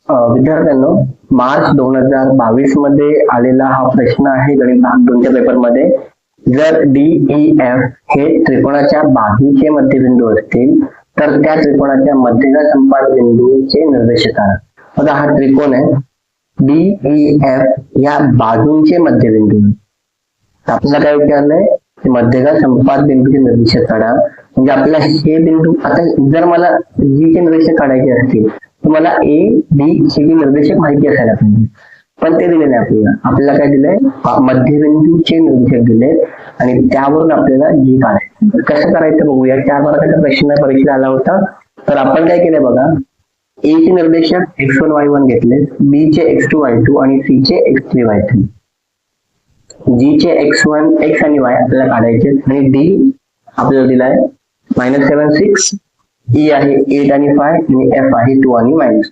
विद्यार्थ्यांनो, मार्च 2022 मध्ये आलेला हा प्रश्न आहे गणित भाग 2च्या पेपरमध्ये. जर DEF हे त्रिकोणाच्या बाजूचे मध्यबिंदू असतील तर त्या त्रिकोणाच्या मध्यगा संपात बिंदूचे निर्देशक आणा. बघा, हा त्रिकोण आहे. DEF या बाजूंचे मध्यबिंदू. आपल्याला काय विचारलंय, मध्यगा संपात बिंदूचे निर्देशक काढा. म्हणजे आपल्याला हे बिंदू, आता जर मला जी चे निर्देशक काढायचे असतील तर मला A, B चे निर्देशक माहिती असायला पाहिजे, पण ते दिले नाही आपल्याला. आपल्याला काय दिलंय, मध्यबिंदूचे निर्देशक दिले आणि त्यावरून आपल्याला जी काढायचं. कसं करायचं बघूया. 4 मार्काचा प्रश्न परीक्षेला आला होता. तर आपण काय केलंय बघा, A चे निर्देशक x1 y1 घेतले, B चे x2 y2 आणि C चे x3 y3. G चे x1 x आणि y आपल्याला काढायचे आणि D आपल्याला दिलाय -7 6, E आहे 8 आणि 5 आणि F आहे 2 आणि मायनस.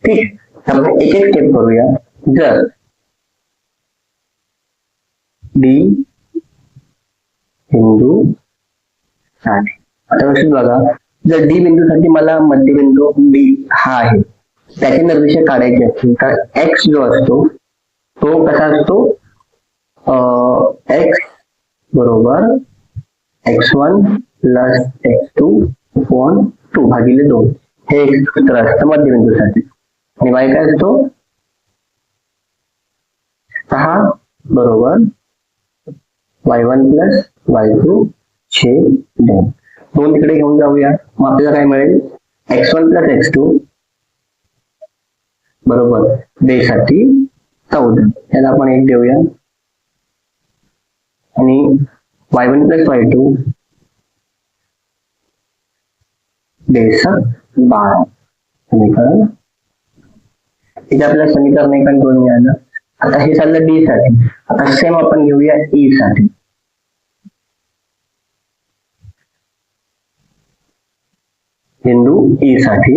ठीक, आपण एक एक स्टेप करूया. जर D बिंदू साठी, आता बघा, जर D बिंदूसाठी मला मध्यबिंदू B हा आहे, त्याचे निर्देशक काढायचे असतील तर x जो असतो तो कसा असतो, x बरोबर x1 प्लस x2 अपॉन 2 भागिले 2 हे एक सूत्र असतं मध्यबिंदूसाठी. आणि y काय असतो, 6 बरोबर y1 प्लस y2 छेद 2. 2 तिकडे घेऊन जाऊया. मग आपल्याला काय मिळेल, x1 प्लस x2 बरोबर b साठी 14. त्याला आपण 1 देऊया आणि y1 प्लस y2 बेसक 12 समीकरण. इथे आपल्याला समीकरण 1 आणि 2 मिळालं. आता हे चाललं D साठी. आता सेम आपण घेऊया E साठी. बिंदू E साठी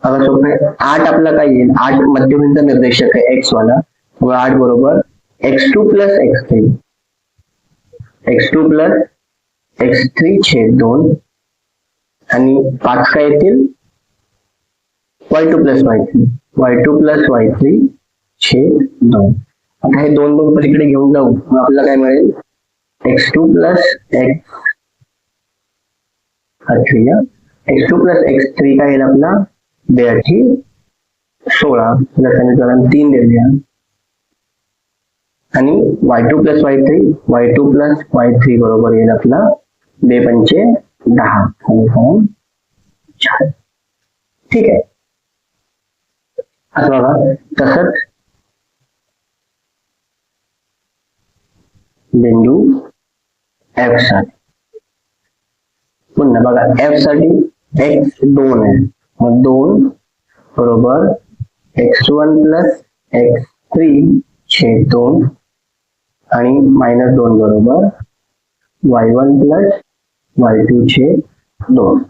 आता सोपं आहे. 8 आपला काय येईल, 8 मध्यबिंदू निर्देशक आहे x वाला. 8 बरोबर x2 plus x3 x2 plus x3 छेद 2 आणि 5 काय येतील, y2 प्लस y3 छेद 2. आता हे 2 पलीकडे घेऊन जाऊ. मग आपल्याला काय मिळेल, x2 plus x2 plus x3 काय येईल आपला 2 16 समीकरण 3 देऊया आणि y2 प्लस y3 बरोबर येईल आपला 2 पंचे 10 समीकरण 4. ठीक आहे. आता बघा, तसंच बिंदू F साठी पुन्हा बघा, F साठी x 2 आहे. मग 2 बरोबर x1 प्लस x3 छेद 2 आणि -2 बरोबर y1 प्लस y2 छेद 2.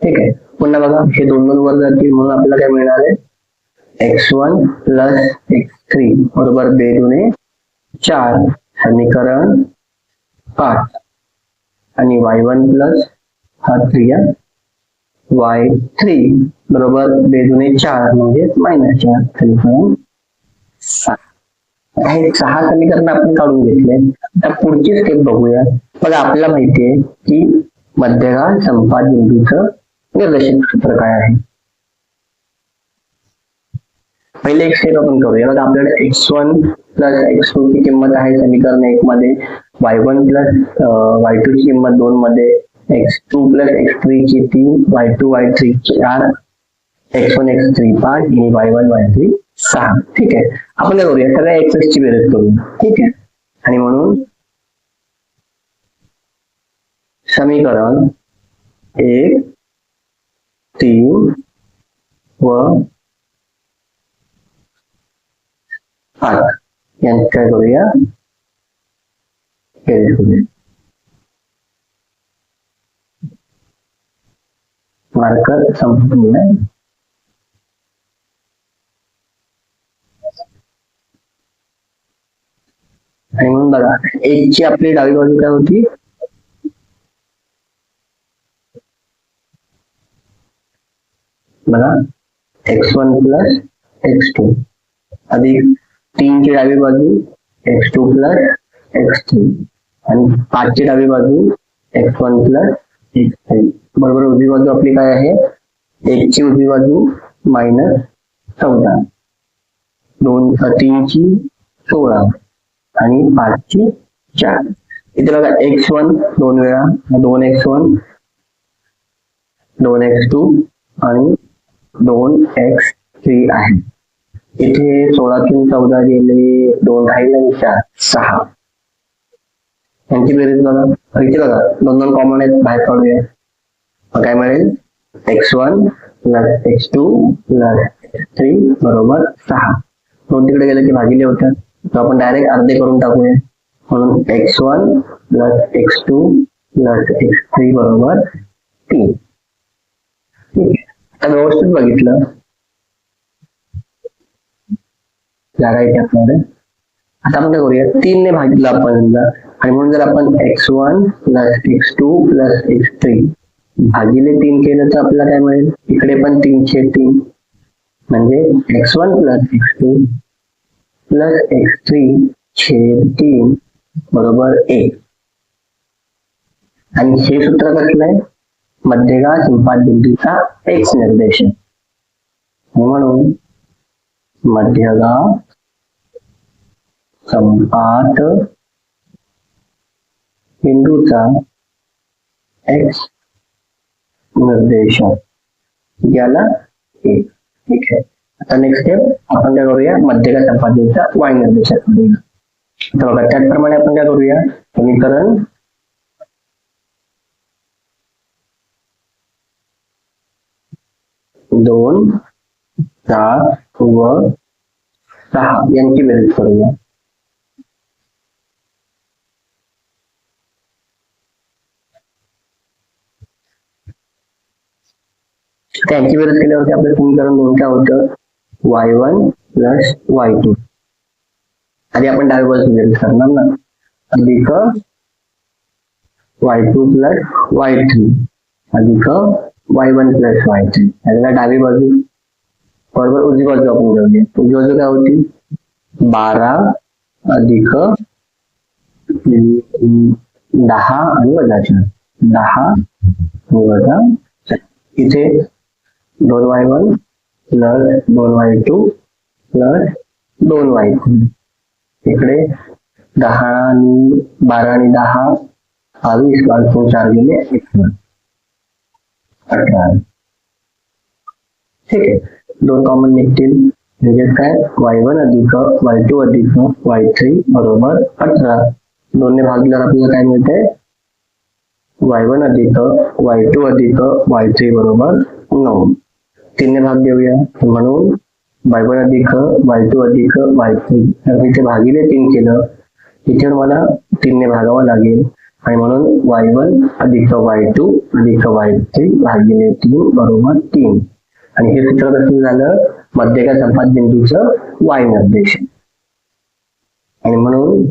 ठीक आहे. पुन्हा बघा, हे 2 वर जातील म्हणून आपल्याला काय मिळणार आहे, x1 प्लस x3 बरोबर 2 दुने 4 समीकरण 5 आणि y1 प्लस हा 3 y3 बरोबर 2 दुने 4 म्हणजे -4 समीकरण 7. हे 6 समीकरण आपण काढून घेतले. आता पुढची स्टेप बघूया. बघा, आपल्याला माहिती आहे की मध्यगा संपात बिंदूचं निर्देशक सूत्र काय आहे. पहिले एक स्टेप आपण करूया. बघा, आपल्याकडे x1 प्लस x2 ची किंमत आहे समीकरण 1 मध्ये, y1 प्लस y2 ची किंमत 2 मध्ये, x2 प्लस x3 ची 3, y2 y3 4, x1 x3 5 आणि y1 y3 6. ठीक आहे. आपण काय करूया, सगळ्या एक्सेस ची बेरीज करूया. ठीक आहे. आणि म्हणून समीकरण 1, 3 व 8 यांची काय करूया, बेरीज करूया. मार्कर संपूर्ण आणि म्हणून बघा, 1 ची आपली डावी बाजू काय होती, बघा x1 प्लस x2 अधिक 3 ची डावी बाजू x2 प्लस x3 आणि 5 ची डावी बाजू x1 प्लस x3 बरोबर उजवी बाजू आपली काय आहे 1 ची उजवी बाजू मायनस 14 3 ची 16 आणि 5 ची 4 इथे बघा x1 दोन वेळा 2x1 2x2 आणि 2x3 आहे. इथे 16 तून 14 गेले 2 राहिले आणि 4 6 यांची बेरीज बघा. इथे बघा 2 कॉमन आहेत बाहेर काढूया. काय मिळेल x1 plus x2 plus x3 बरोबर 6. 2 तिकडे गेले की भागिले होतात तर आपण डायरेक्ट अर्धे करून टाकूया. म्हणून x1 plus x2 plus x3 बरोबर 3. आता व्यवस्थित बघितलं जागा इथे आपल्याकडे. आता आपण काय करूया 3 ने भागितलं आपण समजा आणि म्हणून जर आपण x1 plus x2 plus x3 भागिले 3 केलं तर आपल्याला काय मिळेल इकडे पण 3/3 म्हणजे x1 plus x2 plus x3/3 बरोबर 1. आणि हे सूत्र कसलं आहे मध्यगा संपात बिंदूचा x निर्देशन म्हणून मध्यगा संपात बिंदूचा x निर्देशन याला 1. ठीक आहे. आता नेक्स्ट स्टेप आपण काय करूया मध्यगा संपात बिंदूचा y निर्देशन करूया. तर बघा त्याचप्रमाणे आपण काय करूया समीकरण 2 4 व 6 यांची बेरीज करूया. त्यांची बेरीज केल्यावरती आपलं समीकरण 2 काय होतं y1 प्लस y2 आधी आपण डावी बाजू बेरीज करणार ना अधिक y2 प्लस y3 अधिक y1 प्लस y3 याला डावी बाजू बरोबर उजवी बाजू आपण घेऊया. उजवी बाजू काय होती 12 अधिक 10 आणि वजा 4 10 वजा 4 इथे 2y1 plus 2y2 plus 2y3 इकडे 10 आणि 12 आणि 10 22 बाजू 4 गेले 18. ठीक आहे 2 कॉमन निघतील म्हणजे काय y1 अधिक y2 अधिक y3 बरोबर 18. 2 ने भागल्यावर आपल्याला काय मिळते y1 अधिक y2 अधिक y3 बरोबर 9. 3 ने भाग देऊया म्हणून y1 अधिक y2 अधिक y3 तर इथे भागिले 3 केलं इथे मला 3 ने भागावं लागेल आणि म्हणून y1 अधिक y2 अधिक y3 भागिले 3 बरोबर 3. आणि हे सूत्र कसं झालं मध्यगा संपात बिंदूचं y निर्देशन आणि म्हणून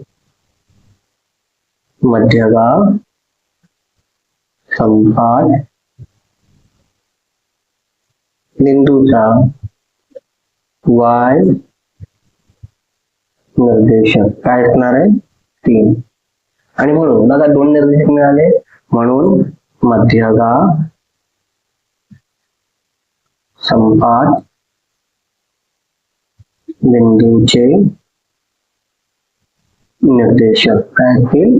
मध्यगा संपात बिंदूचा y निर्देशक काय असणार आहे 3. आणि म्हणून बघा 2 निर्देशक मिळाले म्हणून मध्यगा संपात बिंदूचे निर्देशक काय असतील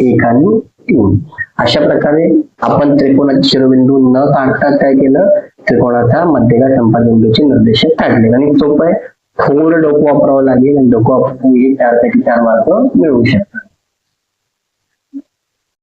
1 आणि 3. अशा प्रकारे आपण त्रिकोणाचे शिरोबिंदू न काढता काय केलं त्रिकोणाचा मध्यगा संपात बिंदूचे निर्देशक काढले. आणि सोपं आहे थोडं डोकं वापरावं लागेल आणि डोकं वापरून 4 पैकी 4 मार्क मिळवू शकतात.